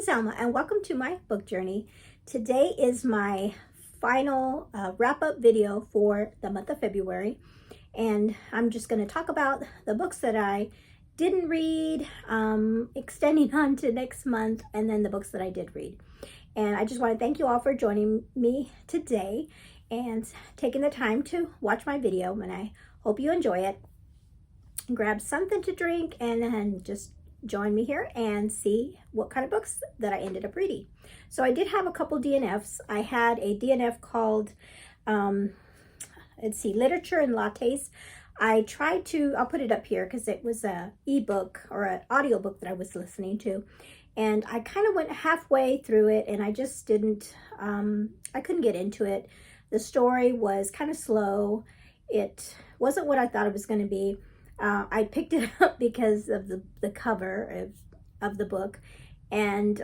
Alma, and welcome to my book journey. Today is my final wrap-up video for the month of February, and I'm just going to talk about the books that I didn't read, extending on to next month, and then the books that I did read. And I just want to thank you all for joining me today and taking the time to watch my video, and I hope you enjoy it. Grab something to drink and then just join me here and see what kind of books that I ended up reading. So I did have a couple DNFs. I had a DNF called, let's see, Literature and Lattes. I tried to, I'll put it up here because it was a ebook or an audiobook that I was listening to. And I kind of went halfway through it and I just didn't, I couldn't get into it. The story was kind of slow. It wasn't what I thought it was going to be. I picked it up because of the cover of the book, and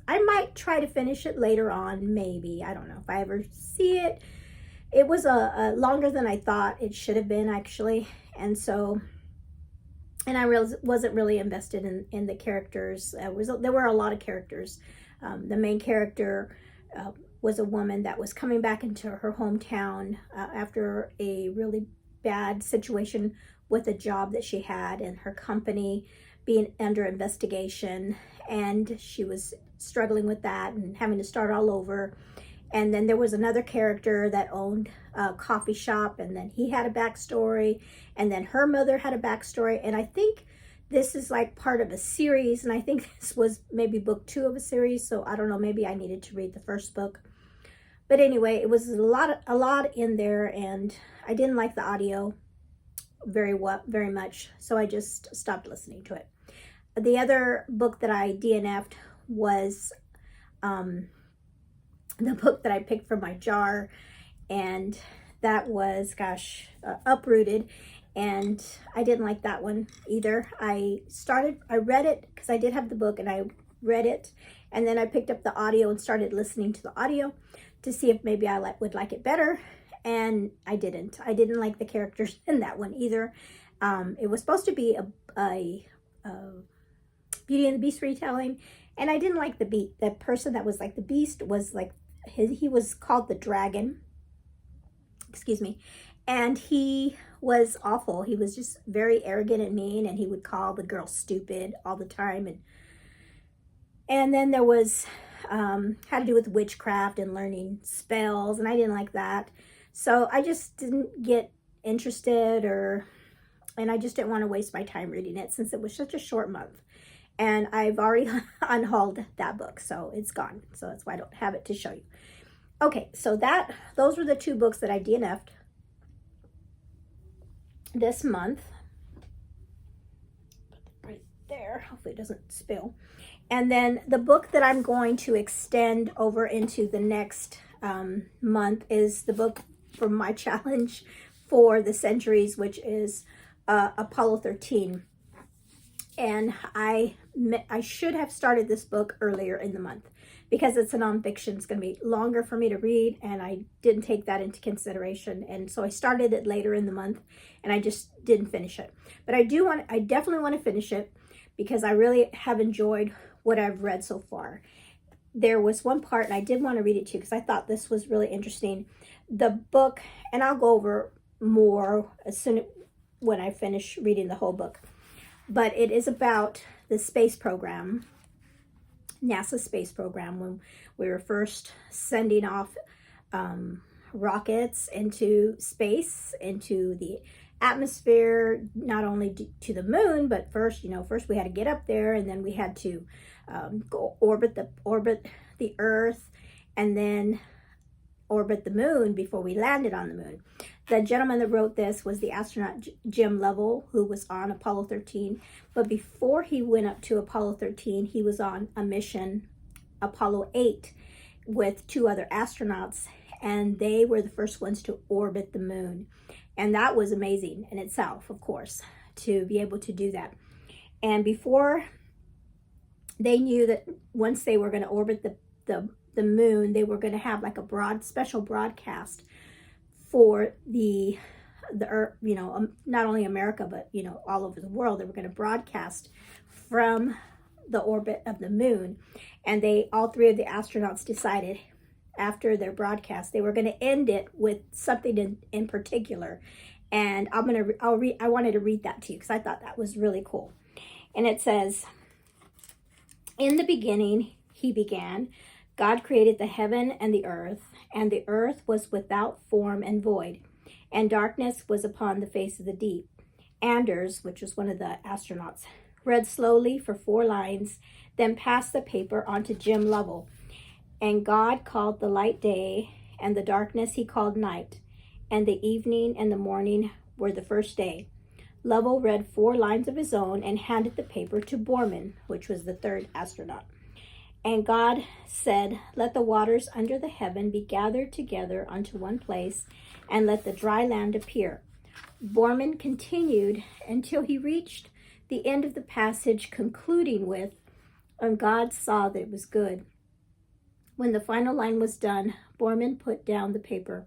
I might try to finish it later on, maybe. I don't know if I ever see it. It was a longer than I thought it should have been, actually, and so, and I wasn't really invested in the characters. There were a lot of characters. The main character was a woman that was coming back into her hometown after a really bad situation with a job that she had and her company being under investigation, and she was struggling with that and having to start all over. And then there was another character that owned a coffee shop, and then he had a backstory, and then her mother had a backstory. And I think this is like part of a series, and I think this was maybe book 2 of a series, so I don't know, maybe I needed to read the first book. But anyway, it was a lot in there, and I didn't like the audio very much, so I just stopped listening to it. The other book that I DNF'd was the book that I picked from my jar, and that was, gosh, Uprooted, and I didn't like that one either. I read it because I did have the book, and I read it, and then I picked up the audio and started listening to the audio to see if maybe I would like it better. And I didn't like the characters in that one either. It was supposed to be a Beauty and the Beast retelling, and I didn't like the person that was like the Beast was like, he was called the Dragon, excuse me, and he was awful. He was just very arrogant and mean, and he would call the girl stupid all the time. And then there was, had to do with witchcraft and learning spells, and I didn't like that. So I just didn't get interested, and I just didn't want to waste my time reading it since it was such a short month. And I've already unhauled that book, so it's gone. So that's why I don't have it to show you. Okay, so those were the 2 books that I DNF'd this month. Right there, hopefully it doesn't spill. And then the book that I'm going to extend over into the next month is the book from my challenge for the centuries, which is Apollo 13. And I should have started this book earlier in the month because it's a nonfiction. It's going to be longer for me to read, and I didn't take that into consideration. And so I started it later in the month, and I just didn't finish it. But I definitely want to finish it because I really have enjoyed what I've read so far. There was one part, and I did want to read it to you because I thought this was really interesting. The book, and I'll go over more when I finish reading the whole book, but it is about the space program, NASA space program, when we were first sending off rockets into space, into the atmosphere, not only to the moon, but first we had to get up there, and then we had to go orbit the Earth, and then orbit the moon before we landed on the moon. The gentleman that wrote this was the astronaut Jim Lovell, who was on Apollo 13. But before he went up to Apollo 13, he was on a mission, Apollo 8, with 2 other astronauts, and they were the first ones to orbit the moon. And that was amazing in itself, of course, to be able to do that. And before they knew that once they were going to orbit the moon, they were going to have like a special broadcast for the Earth, not only America, but all over the world. They were going to broadcast from the orbit of the moon. And all three of the astronauts decided after their broadcast they were going to end it with something in particular. And I wanted to read that to you because I thought that was really cool. And it says, "In the beginning, he began. God created the heaven and the earth was without form and void, and darkness was upon the face of the deep." Anders, which was one of the astronauts, read slowly for 4 lines, then passed the paper on to Jim Lovell. "And God called the light day, and the darkness he called night, and the evening and the morning were the first day." Lovell read 4 lines of his own and handed the paper to Borman, which was the 3rd astronaut. "And God said, let the waters under the heaven be gathered together unto one place, and let the dry land appear." Borman continued until he reached the end of the passage, concluding with, "And God saw that it was good." When the final line was done, Borman put down the paper.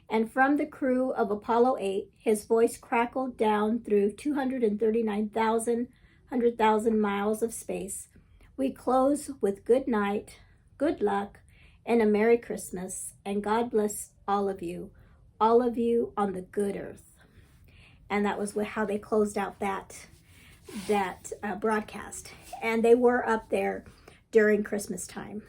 And from the crew of Apollo 8, his voice crackled down through 239,000 miles of space. "We close with good night, good luck, and a Merry Christmas, and God bless all of you on the good earth." And that was how they closed out that broadcast. And they were up there during Christmas time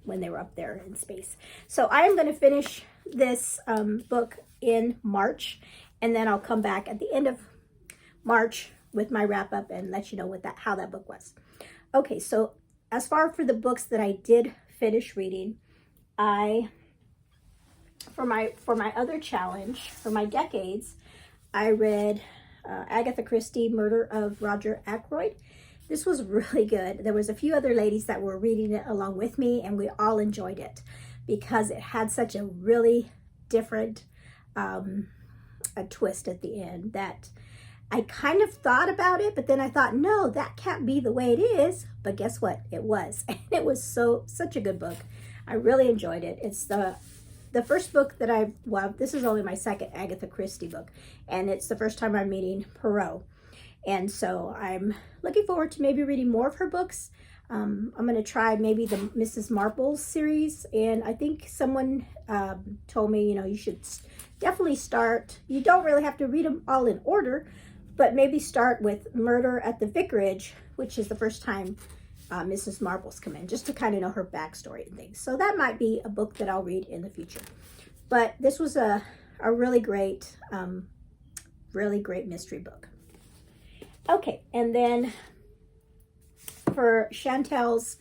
when they were up there in space. So I am going to finish this book in March, and then I'll come back at the end of March with my wrap up and let you know how that book was. Okay, so as far for the books that I did finish reading, for my other challenge, for my decades, I read Agatha Christie, Murder of Roger Ackroyd. This was really good. There was a few other ladies that were reading it along with me, and we all enjoyed it because it had such a really different a twist at the end that I kind of thought about it, but then I thought, no, that can't be the way it is. But guess what? It was. And it was such a good book. I really enjoyed it. It's the first book that this is only my 2nd Agatha Christie book, and it's the first time I'm meeting Poirot. And so I'm looking forward to maybe reading more of her books. I'm going to try maybe the Mrs. Marple series, and I think someone told me, you should definitely start. You don't really have to read them all in order, but maybe start with Murder at the Vicarage, which is the first time Mrs. Marple's come in, just to kind of know her backstory and things. So that might be a book that I'll read in the future. But this was a really great mystery book. Okay, and then for Chantel's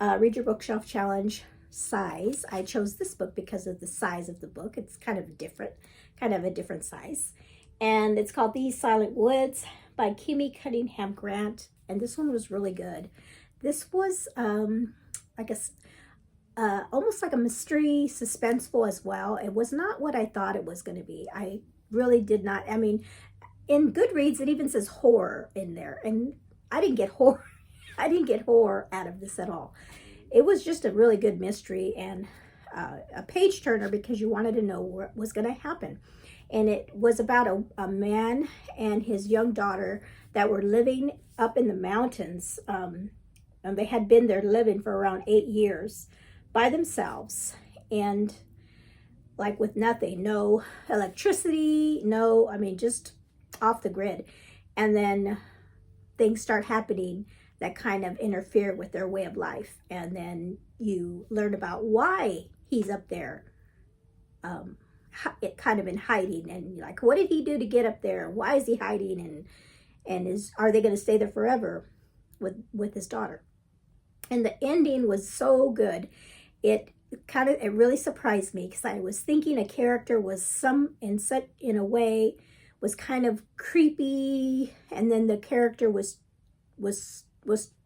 Read Your Bookshelf Challenge size, I chose this book because of the size of the book. It's kind of a different size. And it's called These Silent Woods by Kimmy Cunningham Grant. And this one was really good. This was, I guess, almost like a mystery, suspenseful as well. It was not what I thought it was going to be. I really did not. I mean, in Goodreads, it even says horror in there. And I didn't get horror. I didn't get horror out of this at all. It was just a really good mystery and a page turner because you wanted to know what was going to happen. And it was about a man and his young daughter that were living up in the mountains. And they had been there living for around 8 years by themselves. And like with nothing, no electricity, just off the grid. And then things start happening that kind of interfere with their way of life. And then you learn about why he's up there, kind of in hiding. And you're like, what did he do to get up there? Why is he hiding? And are they going to stay there forever with his daughter? And the ending was so good. It really surprised me because I was thinking a character was in a way was kind of creepy, and then the character was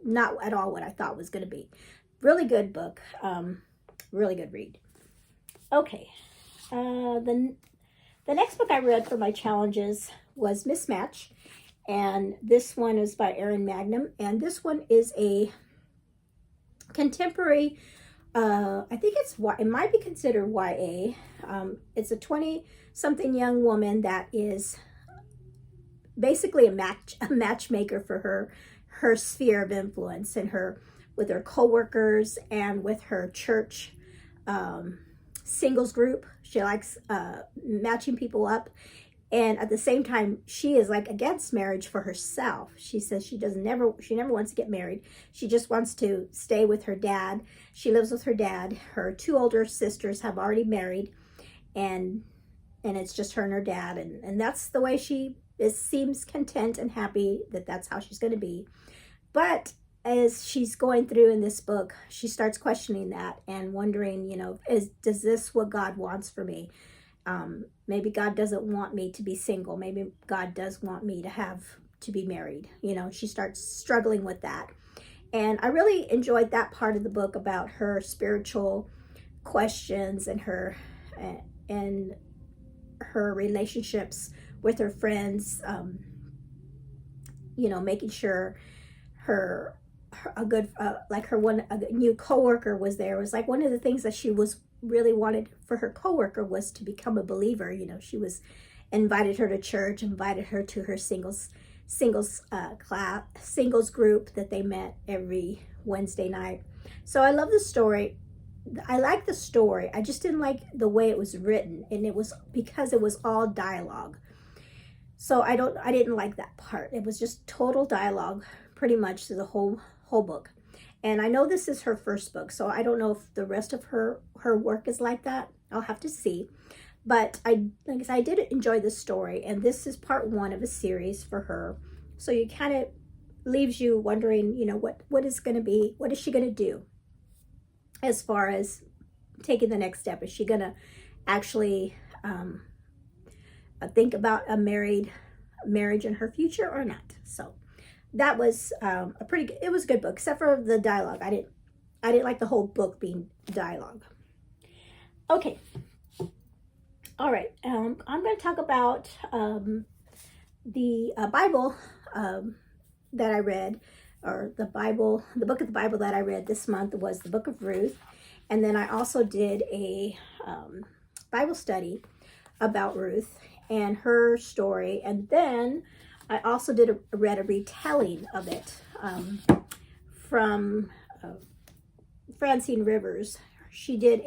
not at all what I thought was going to be. Really good book. Really good read. Okay. The next book I read for my challenges was Mismatch. And this one is by Erin Magnum. And this one is a contemporary, I think it might be considered YA. It's a 20-something young woman that is basically a matchmaker for her sphere of influence and with her coworkers and with her church singles group. She likes matching people up. And at the same time, she is like against marriage for herself. She says she never wants to get married. She just wants to stay with her dad. She lives with her dad. Her two older sisters have already married, and it's just her and her dad. And that's the way she seems content and happy that that's how she's going to be. But as she's going through in this book, she starts questioning that and wondering, does this what God wants for me? Maybe God doesn't want me to be single. Maybe God does want me to be married. She starts struggling with that. And I really enjoyed that part of the book about her spiritual questions and her relationships with her friends, making sure a new coworker was there. It was like one of the things that she really wanted for her coworker was to become a believer. She was invited her to church, invited her to her singles group that they met every Wednesday night. So I love the story. I like the story. I just didn't like the way it was written, and it was because it was all dialogue. So I didn't like that part. It was just total dialogue pretty much through the whole book. And I know this is her first book, so I don't know if the rest of her work is like that. I'll have to see. But I did enjoy the story, and this is part 1 of a series for her. So you kind of leaves you wondering, what is she going to do as far as taking the next step? Is she going to actually think about a marriage in her future or not? So that was it was a good book, except for the dialogue. I didn't like the whole book being dialogue. Okay. All right. I'm going to talk about the Bible that I read, or the book of the Bible that I read this month was the book of Ruth. And then I also did a Bible study about Ruth and her story. And then I also read a retelling of it from Francine Rivers. She did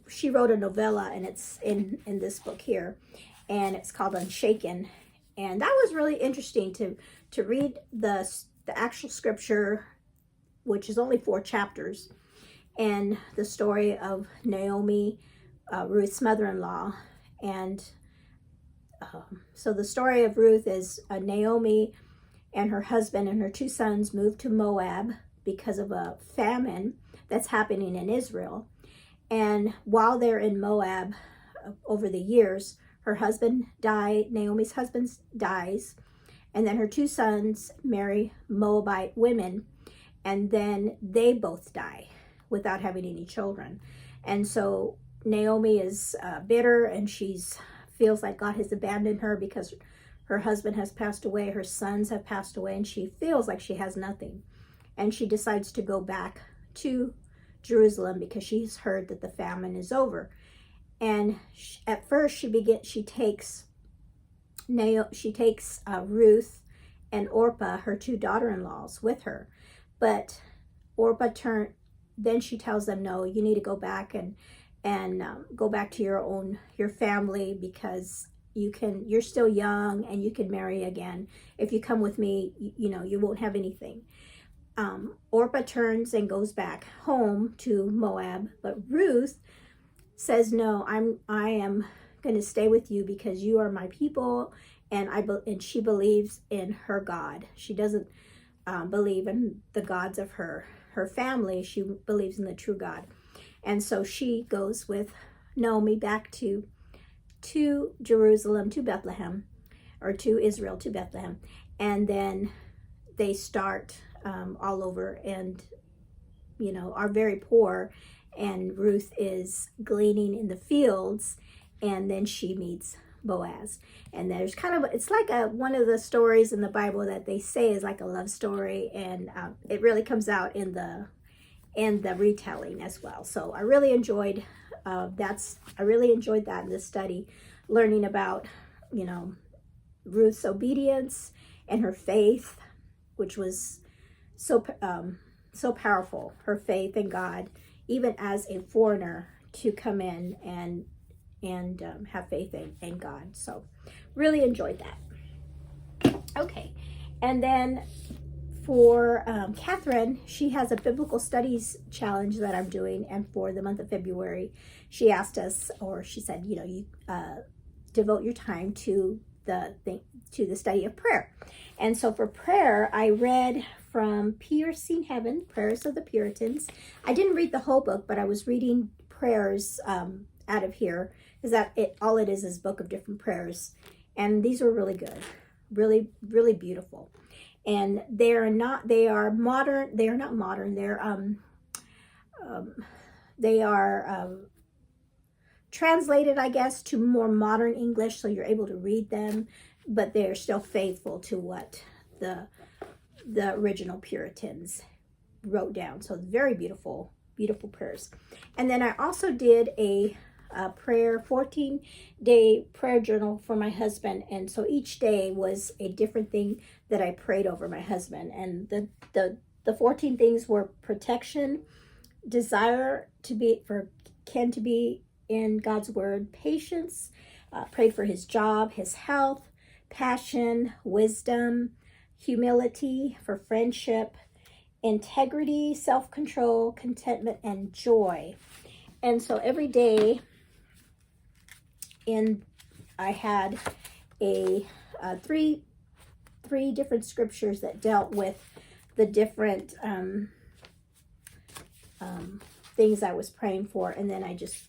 she wrote a novella, and it's in this book here, and it's called Unshaken. And that was really interesting to read the actual scripture, which is only 4 chapters, and the story of Naomi, Ruth's mother-in-law. And so the story of Ruth is Naomi and her husband and her 2 sons moved to Moab because of a famine that's happening in Israel. And while they're in Moab, over the years, her husband died, Naomi's husband dies, and then her 2 sons marry Moabite women, and then they both die without having any children. And so Naomi is bitter, and feels like God has abandoned her because her husband has passed away, her sons have passed away, and she feels like she has nothing. And she decides to go back to Jerusalem because she's heard that the famine is over. And at first she takes Ruth and Orpah, her 2 daughter-in-laws, with her. But Orpah then she tells them, no, you need to go back and go back to your family, because you're still young and you can marry again. If you come with me, you won't have anything. Orpah turns and goes back home to Moab, but Ruth says, no, I am going to stay with you because you are my people, and she believes in her God. She doesn't believe in the gods of her family. She believes in the true God. And so she goes with Naomi back to Jerusalem, to Bethlehem, or to Israel, to Bethlehem. And then they start all over, and are very poor, and Ruth is gleaning in the fields, and then she meets Boaz. And there's it's like one of the stories in the Bible that they say is like a love story, and it really comes out in the retelling as well. So I really enjoyed that in this study, learning about Ruth's obedience and her faith which was so so powerful, her faith in God, even as a foreigner, to come in and have faith in God. So really enjoyed that. Okay, and then for Catherine, she has a biblical studies challenge that I'm doing, and for the month of February, she asked us, or she said, you know, you devote your time to the study of prayer. And so for prayer, I read from Piercing Heaven, Prayers of the Puritans. I didn't read the whole book, but I was reading prayers out of here, because all it is book of different prayers, and these were really good, really, really beautiful. And they are not modern. They are translated, I guess, to more modern English, so you're able to read them, but they're still faithful to what the original Puritans wrote down. So very beautiful, beautiful prayers. And then I also did a prayer 14-day prayer journal for my husband, and so each day was a different thing that I prayed over my husband. And the 14 things were protection, desire for Ken to be in God's word, patience, prayed for his job, his health, passion, wisdom, humility, for friendship, integrity, self-control, contentment, and joy. And so every day I had three different scriptures that dealt with the different things I was praying for, and then I just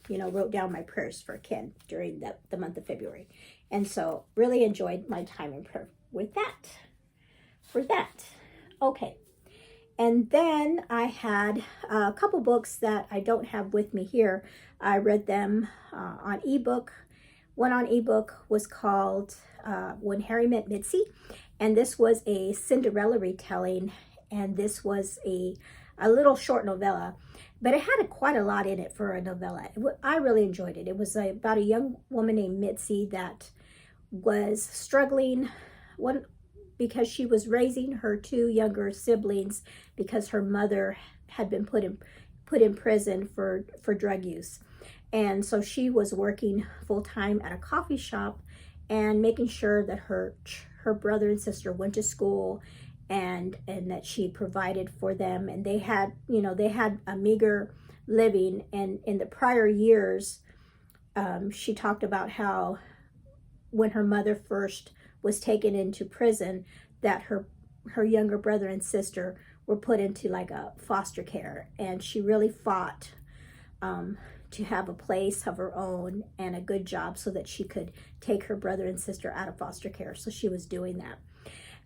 wrote down my prayers for Ken during the month of February. And so really enjoyed my time in prayer with that. Okay. And then I had a couple books that I don't have with me here. I read them on ebook. One on ebook was called When Harry Met Mitzi, and this was a Cinderella retelling, and this was a little short novella, but it had quite a lot in it for a novella. I really enjoyed it. It was about a young woman named Mitzi that was struggling because she was raising her two younger siblings, because her mother had been put in prison for drug use. And so she was working full-time at a coffee shop and making sure that her brother and sister went to school, and that she provided for them. And they had a meager living. And in the prior years, she talked about how when her mother first was taken into prison, that her younger brother and sister were put into like a foster care, and she really fought to have a place of her own and a good job so that she could take her brother and sister out of foster care. So she was doing that.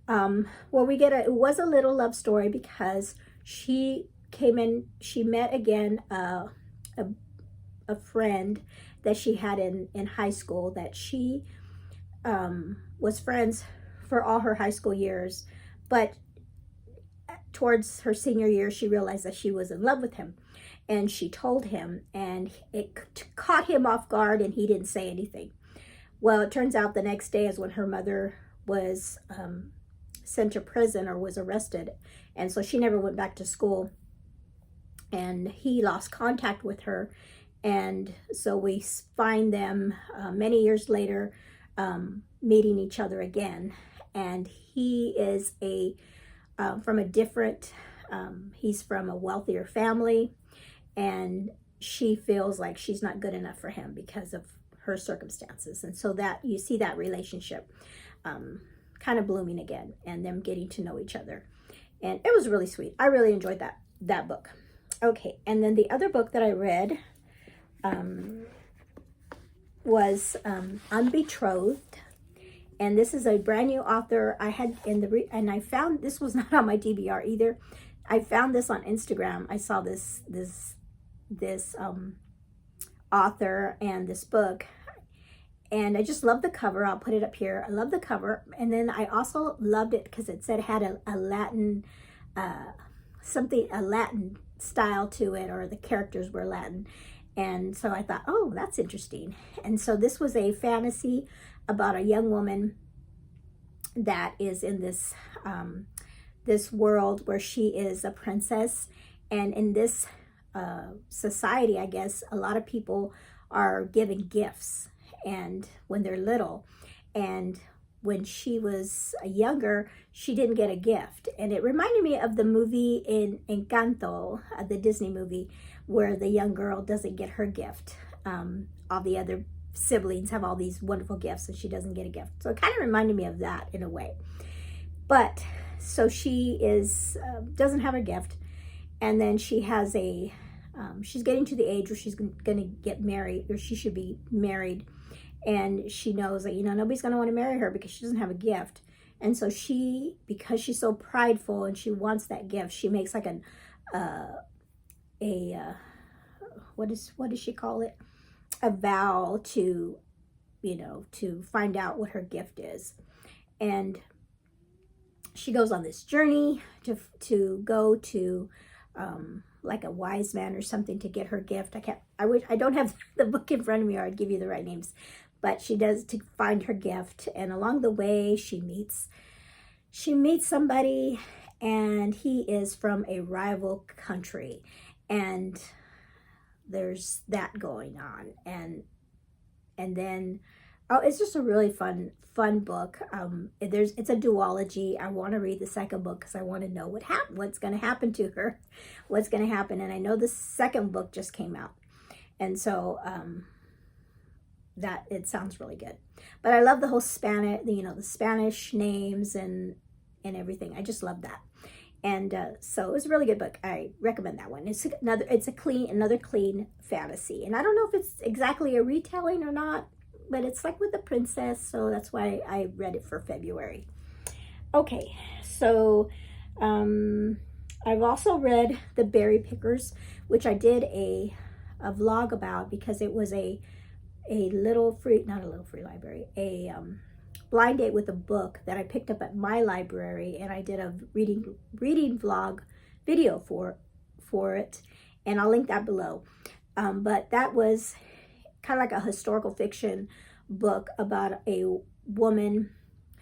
It was a little love story, because she met again a friend that she had in high school, that she was friends for all her high school years, but towards her senior year, she realized that she was in love with him, and she told him, and it caught him off guard, and he didn't say anything. Well, it turns out the next day is when her mother was sent to prison, or was arrested, and so she never went back to school, and he lost contact with her. And so we find them many years later meeting each other again, and he is from a different he's from a wealthier family, and she feels like she's not good enough for him because of her circumstances. And so that you see that relationship kind of blooming again, and them getting to know each other, and it was really sweet. I really enjoyed that book. Okay, and then the other book that I read was Unbetrothed, and this is a brand new author. I had and I found this was not on my TBR either. I found this on Instagram. I saw this author and this book, and I just love the cover. I'll put it up here. I love the cover, and then I also loved it because it said it had a Latin a Latin style to it, or the characters were Latin. And so I thought, oh, that's interesting. And so this was a fantasy about a young woman that is in this this world where she is a princess. And in this society, I guess, a lot of people are given gifts and when they're little. And when she was younger, she didn't get a gift. And it reminded me of the movie in Encanto, the Disney movie, where the young girl doesn't get her gift. All the other siblings have all these wonderful gifts and she doesn't get a gift. So it kind of reminded me of that in a way. But so she is doesn't have a gift, and then she has a she's getting to the age where she's going to get married, or she should be married, and she knows that, you know, nobody's going to want to marry her because she doesn't have a gift. And so she, because she's so prideful and she wants that gift, she makes like an what does she call it, a vow to, you know, to find out what her gift is. And she goes on this journey to go to like a wise man or something to get her gift. I don't have the book in front of me, or I'd give you the right names. But she does, to find her gift. And along the way, she meets somebody, and he is from a rival country. And there's that going on. And then, oh, it's just a really fun book. It's a duology. I want to read the second book because I want to know what's going to happen to her, what's going to happen. And I know the second book just came out, and so that it sounds really good. But I love the whole Spanish, the Spanish names and everything. I just love that. And so it was a really good book. I recommend that one. It's another clean fantasy. And I don't know if it's exactly a retelling or not, but it's like with a princess, so that's why I read it for February. Okay, so I've also read The Berry Pickers, which I did a vlog about because it was a blind date with a book that I picked up at my library, and I did a reading vlog video for it, and I'll link that below. But that was kind of like a historical fiction book about a woman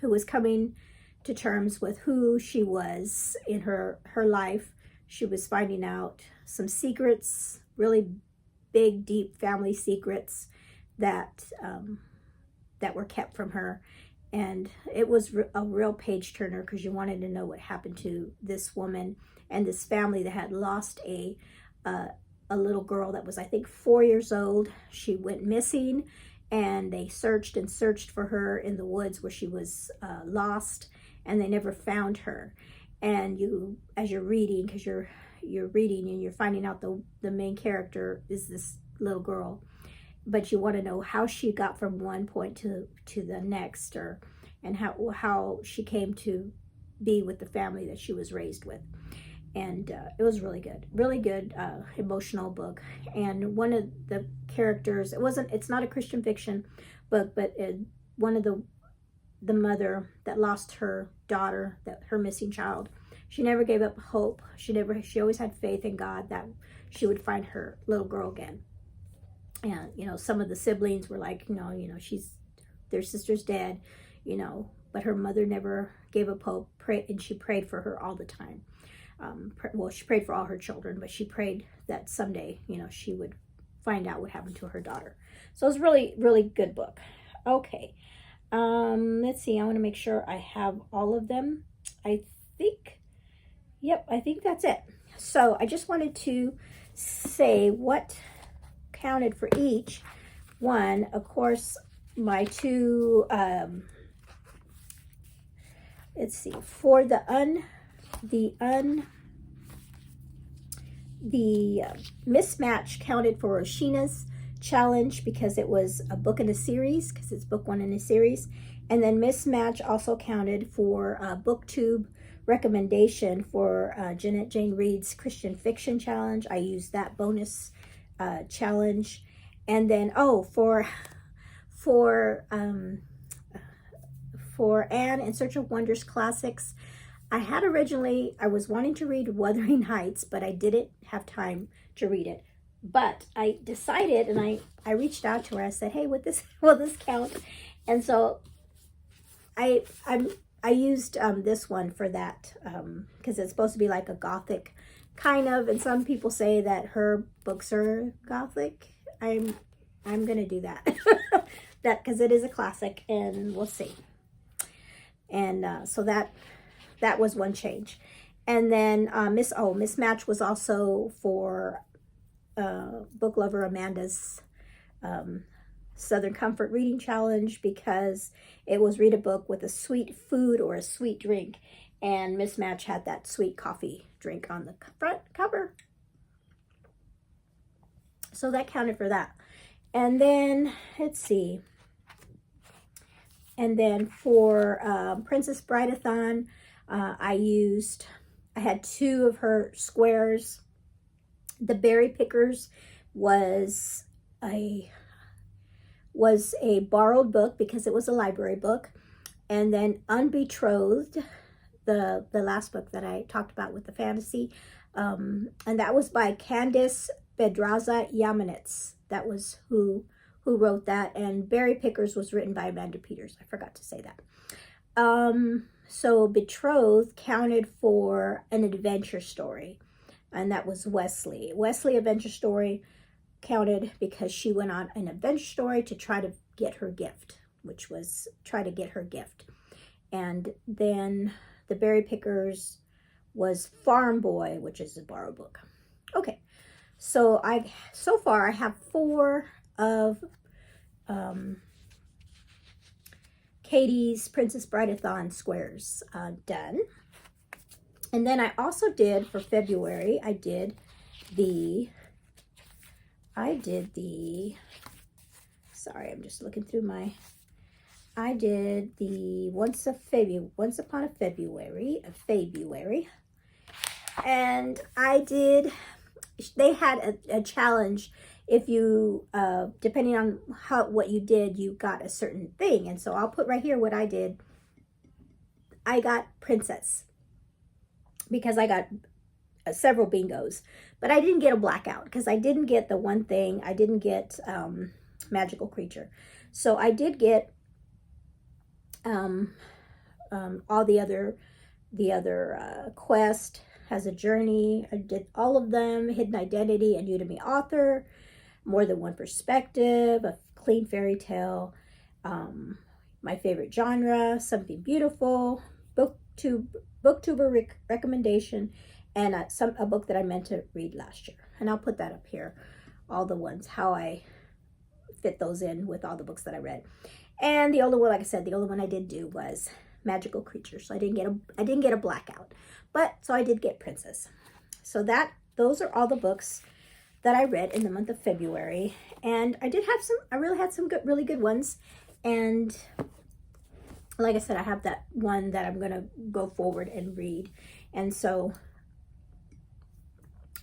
who was coming to terms with who she was in her life. She was finding out some secrets, really big, deep family secrets that were kept from her. And it was a real page turner because you wanted to know what happened to this woman and this family that had lost a little girl that was, I think, 4 years old. She went missing, and they searched and searched for her in the woods where she was lost, and they never found her. And you, as you're reading, because you're reading and you're finding out the main character is this little girl, but you want to know how she got from one point to the next, and how she came to be with the family that she was raised with. And it was really good emotional book. And one of the characters, it's not a Christian fiction book, but one of the mother that lost her daughter, her missing child, she never gave up hope. She always had faith in God that she would find her little girl again. And some of the siblings were like, their sister's dead, but her mother never gave up hope. And she prayed for her all the time. She prayed for all her children, but she prayed that someday, she would find out what happened to her daughter. So it was really, really good book. Okay. Let's see. I want to make sure I have all of them. I think that's it. So I just wanted to say what counted for each one. Of course, my two, let's see, for the mismatch counted for Roshina's challenge because it was a book in a series, because it's book one in a series. And then mismatch also counted for BookTube recommendation for Jeanette Jane Reid's Christian Fiction Challenge. I used that bonus challenge. And then for Anne in Search of Wonders Classics, I was wanting to read Wuthering Heights, but I didn't have time to read it. But I decided, and I reached out to her. I said, hey, will this count? And so I I used this one for that because it's supposed to be like a gothic kind of, and some people say that her books are gothic. I'm gonna do that that because it is a classic, and we'll see. And so that was one change. And then Miss Match was also for book lover Amanda's Southern Comfort Reading Challenge, because it was read a book with a sweet food or a sweet drink, and Miss Match had that sweet coffee drink on the front cover. So that counted for that. And then, let's see. And then for Princess Bride-a-thon, I had 2 of her squares. The Berry Pickers was a borrowed book because it was a library book. And then Unbetrothed, the last book that I talked about with the fantasy, and that was by Candice Bedraza Yamanitz. That was who wrote that. And Berry Pickers was written by Amanda Peters. I forgot to say that. So Betrothed counted for an adventure story, and that was Wesley. Wesley Adventure Story counted because she went on an adventure story to try to get her gift, which was try to get her gift. And then the Berry Pickers was Farm Boy, which is a borrowed book. Okay, so so far I have 4 of Katie's Princess Bride-a-thon squares done. And then I also did for February, I did the, sorry, I'm just looking through my, I did the Once Upon a February, and I did, they had a challenge. If you, depending on what you did, you got a certain thing. And so I'll put right here what I did. I got Princess because I got several bingos, but I didn't get a blackout because I didn't get the one thing. I didn't get Magical Creature. So I did get all the other Quest Has a Journey. I did all of them. Hidden Identity, and Udemy Author. More Than One Perspective, A Clean Fairy Tale, My Favorite Genre, Something Beautiful, booktuber recommendation, and a book that I meant to read last year. And I'll put that up here, all the ones, how I fit those in with all the books that I read. And the older one, like I said, the older one I did do was Magical Creatures. So I didn't get a blackout, but so I did get Princess. So those are all the books that I read in the month of February. And I really had some really good ones. And like I said, I have that one that I'm gonna go forward and read. And so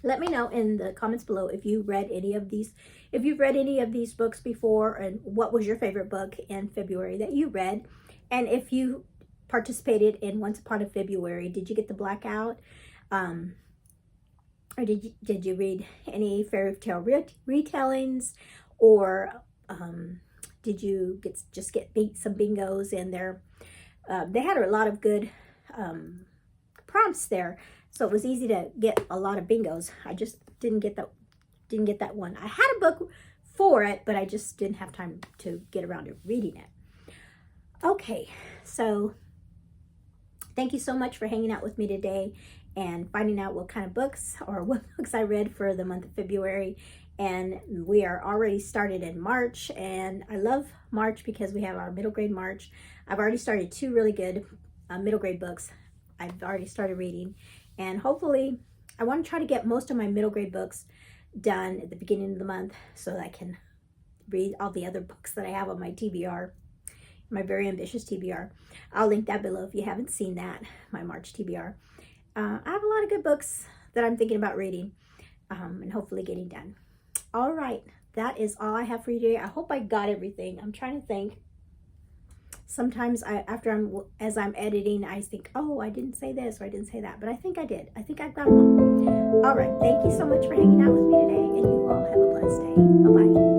let me know in the comments below if you read any of these, if you've read any of these books before, and what was your favorite book in February that you read. And if you participated in Once Upon a February, did you get the blackout? Or did you read any fairy tale retellings, or did you just get some bingos in there? They had a lot of good prompts there, so it was easy to get a lot of bingos. I just didn't get that one. I had a book for it, but I just didn't have time to get around to reading it. Okay, so thank you so much for hanging out with me today and finding out what kind of books or what books I read for the month of February. And we are already started in March, and I love March because we have our middle grade March. I've already started 2 really good middle grade books. I've already started reading, and hopefully I want to try to get most of my middle grade books done at the beginning of the month so that I can read all the other books that I have on my TBR, my very ambitious TBR. I'll link that below if you haven't seen that, my March TBR. I have a lot of good books that I'm thinking about reading and hopefully getting done. All right, that is all I have for you today. I hope I got everything. I'm trying to think. Sometimes as I'm editing, I think, oh, I didn't say this or I didn't say that, but I think I did. I think I've got them all. All right, thank you so much for hanging out with me today, and you all have a blessed day. Bye-bye.